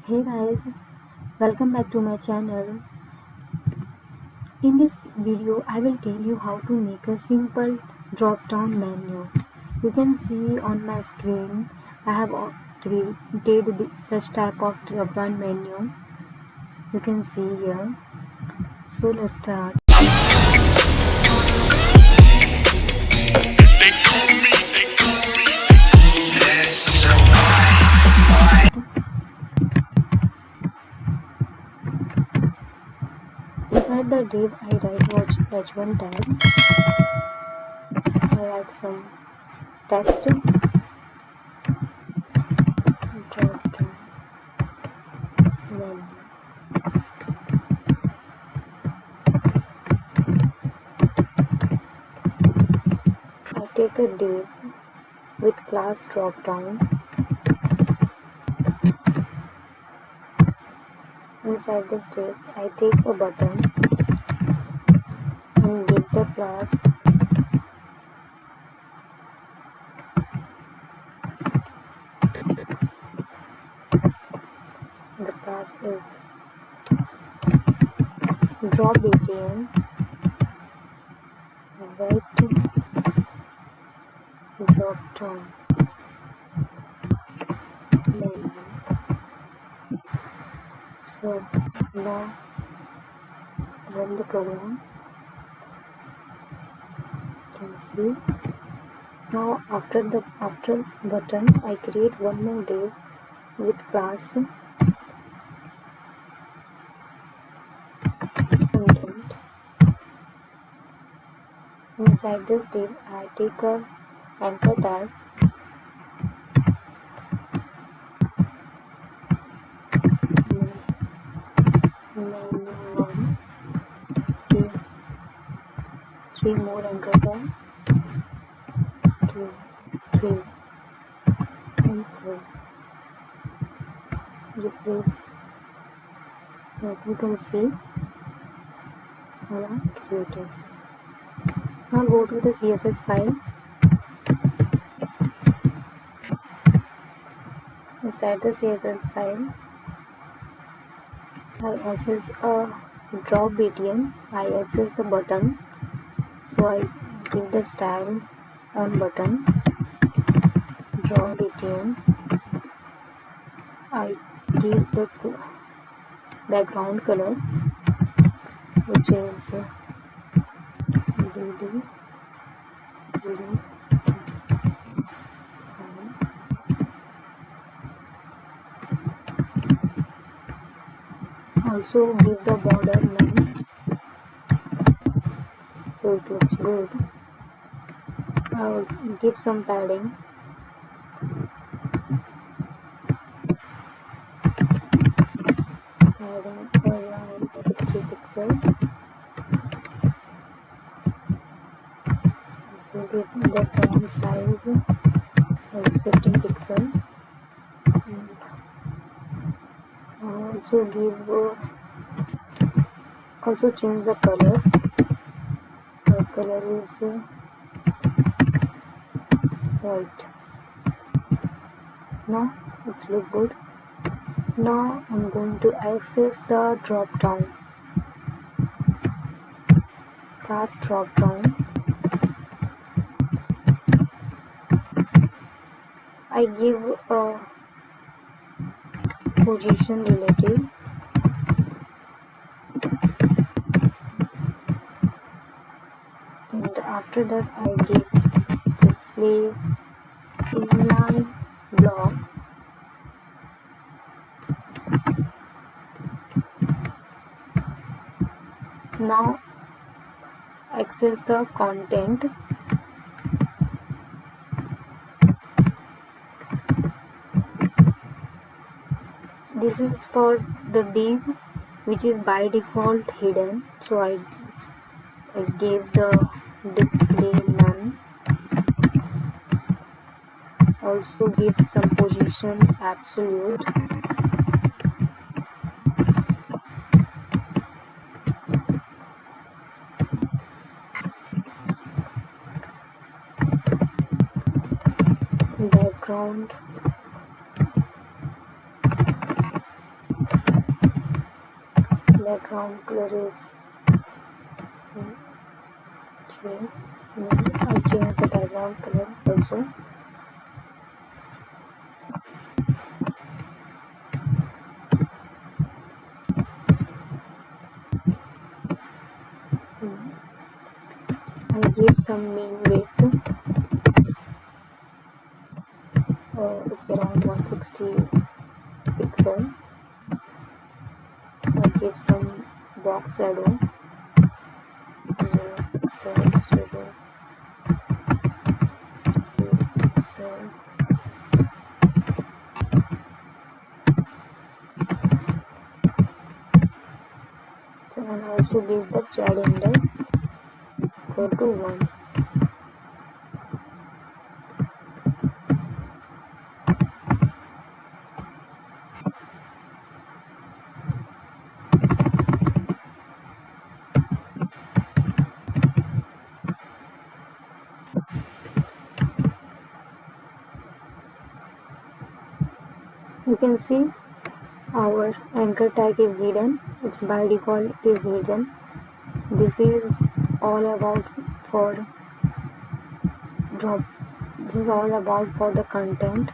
Hey guys, welcome back to my channel. In this video, I will tell you how to make a simple drop-down menu. You can see on my screen, I have created such type of drop-down menu. You can see here. So let's start. Inside the div, I write H1 tag. I write some text. Drop-down menu. I take a div with class drop-down. Inside the steps, I take a button and give the class is Dropdown. Write Dropdown menu. So now run the program. You can see. Now after button, I create one more div with class content. Inside this div, I take a anchor tag menu 1, 2, 3 more anchor tag, 2, 3 and 4. Refresh. You can see I have created. Now go to the CSS file. Inside the CSS file, I access a drop btn. I access the button, so I give the style on button drop btn. I give the background color, which is dd. Also give the border length so it looks good. I'll give some padding. Padding around 60 pixels. So give the font size as 15 pixels. Also change the color. The color is white. Now it looks good. Now I'm going to access the drop down. Class drop down. I give a position relative. And after that I give display inline block. Now access the content. This is for the div which is by default hidden, so I gave the display none. Also give some position absolute. Background background color is okay. I change the background color also. I give some mean weight. It's around 160 pixel. I give some box shadow. 0 pixel, 0 pixel. So, and also give the child index equal to 1. You can see our anchor tag is hidden. It's by default is hidden. This is all about for drop. This is all about for the content,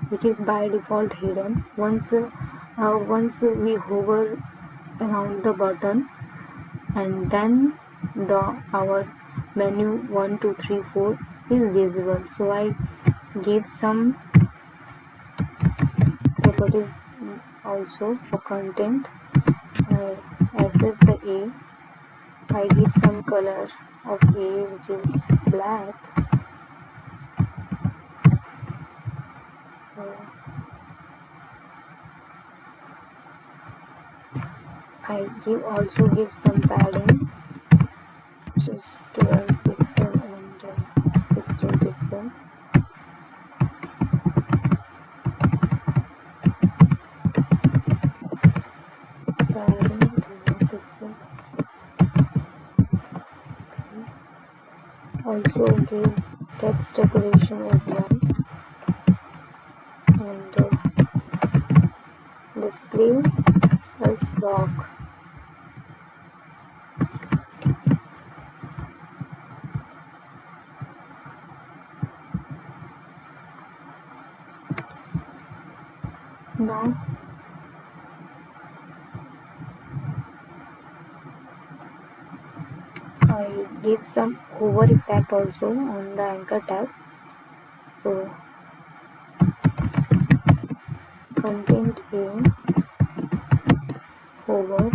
which is by default hidden. Once we hover around the button, and then our menu 1 2 3 4 is visible. So I give some properties also for content. I access the A. I give some color of A, which is black. I also give some padding, which is 12 pixel and 16 pixel. Padding 12 pixel. Also give text decoration as well, and display as block. Now I give some hover effect also on the anchor tag. So content A, hover,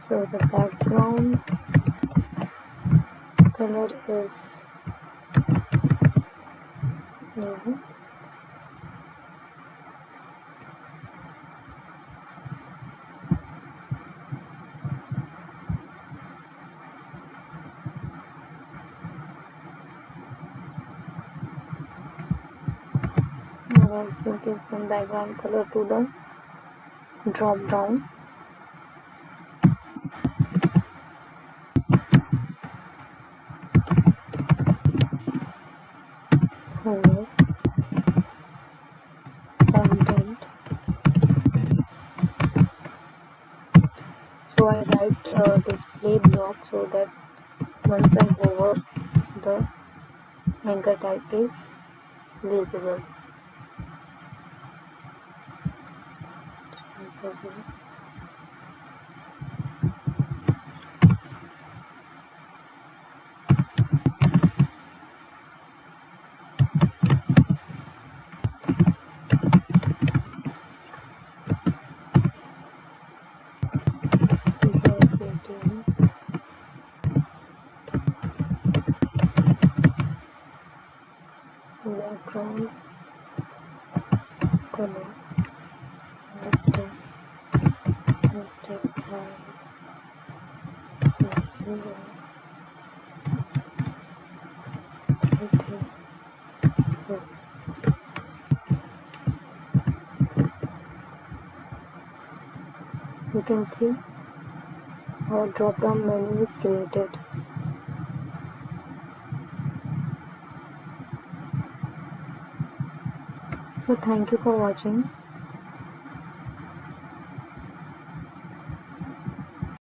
so the background color is navy. I also give some background color to the drop down. Hover, content. So I write display block so that once I hover, the anchor tag is visible. Background color, step you can see our drop down menu is created. So thank you for watching.